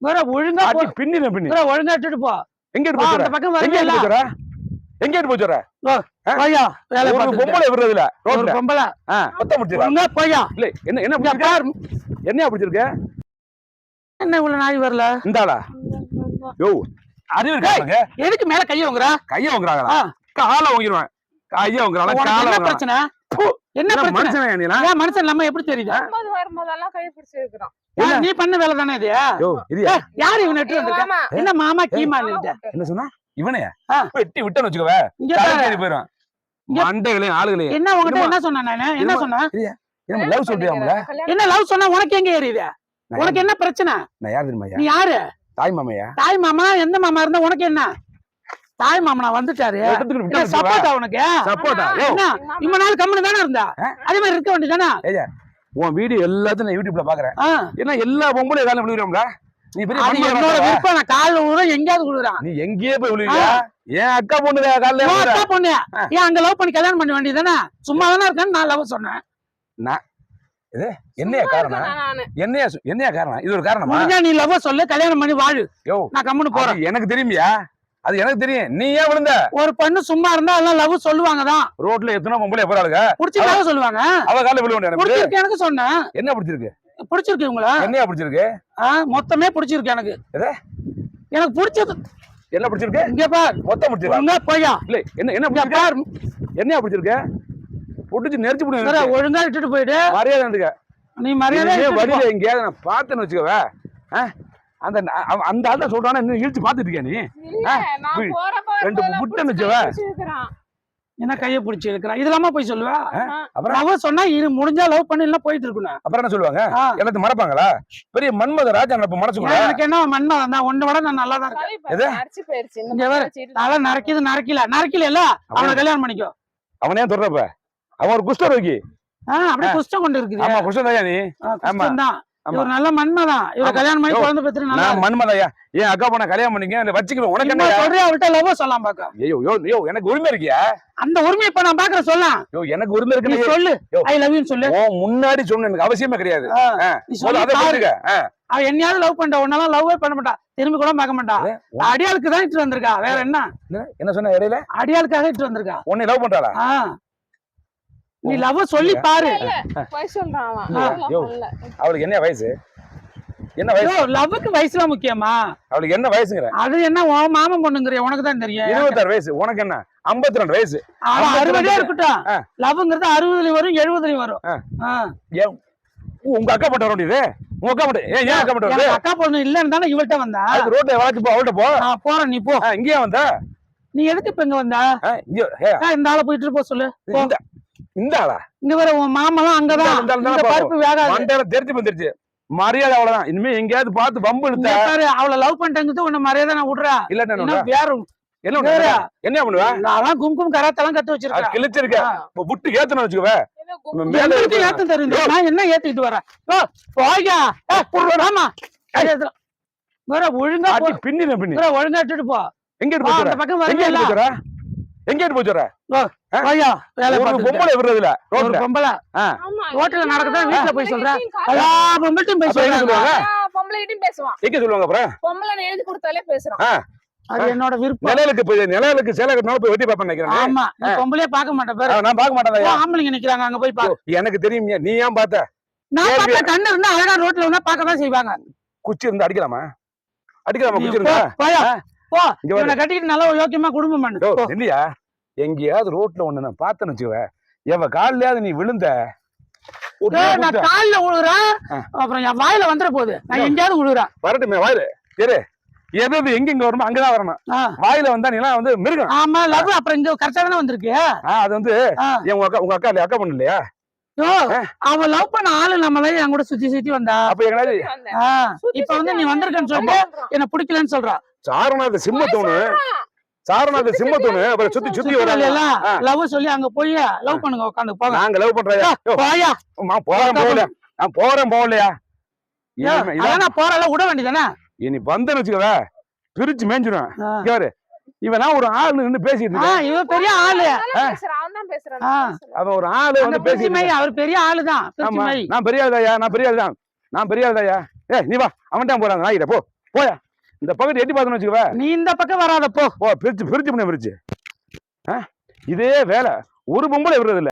வேற ஒழுங்கா அடி பின்னின பின்னி வேற ஒழுங்கா எடுத்துட்டு போ. எங்க எடுத்து போற அந்த பக்கம் எங்க எடுத்து வரல. போற எங்க எடுத்து போற போயா வேலை ஒரு பார்த்துட்டு. பொம்பளை விடுறதுல ஒரு ரோட்ல பொம்பளை மொத்த முடிச்சிரா ஒழுங்கா போயா. இல்ல என்ன என்ன இங்க பிடிச்சிருக்க பாரு. என்ன பிடிச்சிருக்க என்ன இவ்வளவு நாய் வரல? இந்தாளா யோ அறிவு இருக்காங்க எதுக்கு மேல கைய வாங்குறா? கைய வாங்குறாங்களா காலை வாங்கிடுவேன் கைய வாங்குறாங்களா உனக்கு காலை என்ன வாங்குறாங்க பிரச்சனை? என்ன பிரச்சனை? மனுஷனா நீனா ஏன் மனுஷன் நம்ம எப்படி தெரியுது? வரும்போதெல்லாம் கை பிடிச்சு இருக்கிறோம். நீ பண்ண வேலை தானே இது? யோ இது யாரு இவன் எட்டு வந்திருக்க? என்ன மாமா கீமா நின்னுட்ட? என்ன சொன்னா இவனையா ஆ. வெட்டி விட்டன்னு வச்சுக்கவே இங்க பாரு. தலைக்கு போயிடும் மண்டைகளையும் ஆளுகளையும் என்ன உன்கிட்ட என்ன சொன்னா நானு? என்ன சொன்னா? என்ன லவ் சொல்றியாம்ல என்ன லவ் சொன்னா உனக்கு எங்க ஏறியுது? உனக்கு என்ன பிரச்சனை? நான் யார் தெரியுமா நீ யாரு? தாய் மாமையா தாய் மாமா எந்த மாமா இருந்தா உனக்கு என்ன? தாய் மாமனா வந்துட்டாரு. சப்போர்ட்டா உனக்கு? சப்போர்ட்டா யோ என்ன இவ்வளவு நாள் கம்முனு தானே இருந்தா? அதே மாதிரி இருக்க வேண்டியதானே? ஏய்யா உன் வீடியோ எல்லாத்தையும் நான் யூடியூப்ல பாக்குறேன் என்ன எல்லா பொம்பளையும் காலையில விழுகிறோம்ல நீ பெரிய அது என்னோட விருப்பம். நான் காலைல விழுறேன் எங்கேயாவது விழுறான். நீ எங்கேயே போய் விழுவியா ஏன் அக்கா பொண்ணு காலையில அக்கா பொண்ணு ஏன் அங்க லவ் பண்ணி கல்யாணம் பண்ண வேண்டியதானே? சும்மா தானே இருக்கேன்னு நான் லவ் சொன்னேன். இது என்னையா காரணம் என்னையா காரணம் இது ஒரு காரணமா முடிஞ்சா நீ லவ் சொல்லு கல்யாணம் பண்ணி வாழு. யோ நான் கம்முன்னு போறேன். எனக்கு தெரியுமியா அது எனக்கு தெரியும் நீ ஏன் விழுந்த ஒரு பொண்ணு சும்மா இருந்தா எல்லாம் லவ் சொல்லுவாங்க தான். ரோட்ல எத்தனை பொம்பளை போறாளுங்க புடிச்சிருக்காக சொல்லுவாங்க. அவ காலையில விழுவணும் எனக்கு புடிச்சிருக்கு எனக்கு சொன்னேன். என்ன பிடிச்சிருக்கு புடிச்சிருக்கு உங்கள என்னையா பிடிச்சிருக்கு மொத்தமே பிடிச்சிருக்கு எனக்கு. எனக்கு பிடிச்சது என்ன பிடிச்சிருக்கு இங்க பார் மொத்தம் பிடிச்சிருக்கு போயா. இல்ல என்ன என்ன பார் என்னையா பிடிச்சிருக்கு புடிச்சு நெரிச்சு புடி ஒழுங்கா இட்டுட்டு போயிடு. மரியாதை இருந்துக்க நீ மரியாதை வழியில எங்கேயாவது நான் பார்த்தேன்னு வச்சுக்கவே அந்த அந்த ஆள் தான் சொல்றானா இன்னும் இழுத்து பாத்துட்டு இருக்கியா நீ ரெண்டு புட்டன்னு வச்சுவ என்ன கைய பிடிச்சி இருக்கிறான் இதெல்லாமா போய் சொல்லுவா. அப்புறம் அவ சொன்னா இது முடிஞ்சா லவ் பண்ணி எல்லாம் போயிட்டு இருக்கணும். அப்புறம் என்ன சொல்லுவாங்க எல்லாத்தையும் மறப்பாங்களா பெரிய மன்மத ராஜா இப்ப மனசுக்குள்ள எனக்கு என்ன மன்மதன் தான் ஒண்ணு விட நான் நல்லா தான் இருக்கேன். தலை நரைக்கல அவனை கல்யாணம் பண்ணிக்கோ. அவனே தொடரப்ப அவன் ஒரு குஷ்டரோகி அப்படியே குஷ்டம் கொண்டு இருக்குது. ஆமா குஷ்டம் தான் நீ தான் இவர் நல்ல மன்மதான். இவர் கல்யாணம் பண்ணி குழந்தை பெற்று நல்லா மன்மதையா ஏன் அக்கா பொண்ண கல்யாணம் பண்ணிக்க வச்சுக்கணும் உனக்கு என்ன சொல்றியா? அவள்கிட்ட லவ் சொல்லலாம் பாக்க. ஐயோ யோ எனக்கு உரிமை இருக்கியா? அந்த உரிமை இப்ப நான் பாக்குறேன் சொல்லலாம். யோ எனக்கு உரிமை இருக்கு சொல்லு. ஐ லவ் யூ சொல்லு. முன்னாடி சொன்ன எனக்கு அவசியமே கிடையாது. அவ என்னையாவது லவ் பண்ற உன்னால லவ்வே பண்ண மாட்டா திரும்பி கூட பார்க்க மாட்டா. அடியாளுக்கு தான் இட்டு வந்திருக்கா வேற என்ன என்ன சொன்ன இடையில அடியாளுக்காக இட்டு வந்திருக்கா. உன்னை லவ் பண்றாளா? நீ லவ் சொல்லி பாரு. அவளுக்கு என்ன வயசு என்ன வயசு? லவ்வுக்கு வயசுல முக்கியமா? அவளுக்கு என்ன வயசுங்கிற? அது என்ன உன் மாமன் பொண்ணுங்கிற உனக்கு தான் தெரியும். 26 வயசு உனக்கு என்ன 52 வயசு 60 இருக்கட்டும். லவ்ங்கிறது 60 வரும் 70 வரும். உங்க அக்கா பட்ட வேண்டியது உங்க அக்கா பட்ட ஏன் அக்கா பட்ட அக்கா பொண்ணு இல்லன்னு தானே இவள்கிட்ட வந்தா. ரோட்ல வளர்த்து போ அவள்கிட்ட போ. போறேன் நீ போ. இங்கேயே வந்த நீ எதுக்கு இப்ப இங்க வந்தா? இந்த ஆளை போயிட்டு போ சொல்லு. இந்த ஆளா இங்க வர உன் மாமெல்லாம் அங்கதான் பருப்பு வேகாது தெரிஞ்சு வந்துருச்சு. மரியாதை அவ்வளவுதான். இனிமே எங்கேயாவது பார்த்து பம்பு இழுத்த அவளை லவ் பண்ணிட்டேங்கிறது உன்ன மரியாதை நான் விடுறா இல்ல வேற என்ன பண்ணுவ? நான் கும்கும் கராத்தெல்லாம் கத்து வச்சிருக்கேன். கிழிச்சிருக்க புட்டு ஏத்தணும் வச்சுக்கவே ஏத்த தெரியுது. நான் என்ன ஏத்திட்டு வரேன் ஒழுங்கா பின்னின பின்னி ஒழுங்கா எடுத்துட்டு போ. எங்க அந்த பக்கம் வரல எங்க போச்சுற பொம்பளை விடுறதுல பொம்பளை ரோட்ல நடக்குதா வீட்டுல போய் சொல்றேன். பொம்பளைட்டும் போய் சொல்லுவாங்க. பொம்பளைட்டும் பேசுவான். எங்க சொல்லுவாங்க அப்புறம் பொம்பளை எழுதி கொடுத்தாலே பேசுறான். அது என்னோட விருப்பம். நிலைகளுக்கு சேலை கட்டணும் போய் வெட்டி பாப்பேன் நினைக்கிறேன். ஆமா நீ பொம்பளையே பார்க்க மாட்டேன் பாரு. நான் பார்க்க மாட்டேன். ஆம்பளைங்க நிக்கிறாங்க அங்க போய் பாரு. எனக்கு தெரியும் நீ ஏன் பார்த்த? நான் பார்த்த கண்ணு இருந்தா அழகா ரோட்ல வந்தா பார்க்க தான் செய்வாங்க. குச்சி இருந்தா அடிக்கலாமா? குச்சி இருந்தா போ. இவனை கட்டிட்டு நல்லா யோக்கியமா குடும்பம் பண்ணு. இல்லையா எங்கேயாவது ரோட்ல ஒண்ணு நான் பார்த்தேன்னு வச்சுக்கவே எவ காலையாவது நீ விழுந்த நான் காலில் விழுறேன் அப்புறம் என் வாயில வந்துட போகுது. நான் எங்கேயாவது விழுறேன் வரட்டுமே வாயில சரி எது எங்க வருமோ அங்கதான் வரணும். வாயில வந்தா நீ வந்து மிருகம். ஆமா லவ் அப்புறம் இங்க கரெக்டா தானே வந்திருக்கு. அது வந்து உங்க அக்கா இல்லையா அக்கா பொண்ணு இல்லையா? அவன் லவ் பண்ண ஆளு நம்மள என் கூட சுத்தி சுத்தி வந்தா. அப்ப எங்கனாவது இப்ப வந்து நீ வந்திருக்கன்னு சொல்லிட்டு என்ன பிடிக்கலன்னு சொல்றா. சாரணாத சிம்மத்தோனு அப்புறம் சுத்தி சுத்தி வரல லவ் சொல்லி அங்க போய் லவ் பண்ணுங்க உட்காந்து போங்க. நாங்க லவ் பண்றயா? போறேன் போகலையா? நான் போறல விட வேண்டியதானே. இனி வந்தேன்னு வச்சுக்கவே பிரிச்சு மேஞ்சிருவேன். இவனா ஒரு ஆளு நின்று பேசிட்டு இவன் பெரிய ஆளு. அவன் ஒரு ஆளு வந்து பேசி அவர் பெரிய ஆளுதான். நான் பெரிய ஆளுதாயா நான் பெரிய ஆளுதான். ஏ நீ வா அவன்கிட்ட போறாங்க நாயிட போ போய இந்த பக்கத்து எட்டி பார்த்தோன்னு வச்சுக்கவே. நீ இந்த பக்கம் வராத போ. பிரிச்சு பண்ண பிரிச்சு. இதே வேலை ஒரு பொம்பளை விடுறது இல்ல.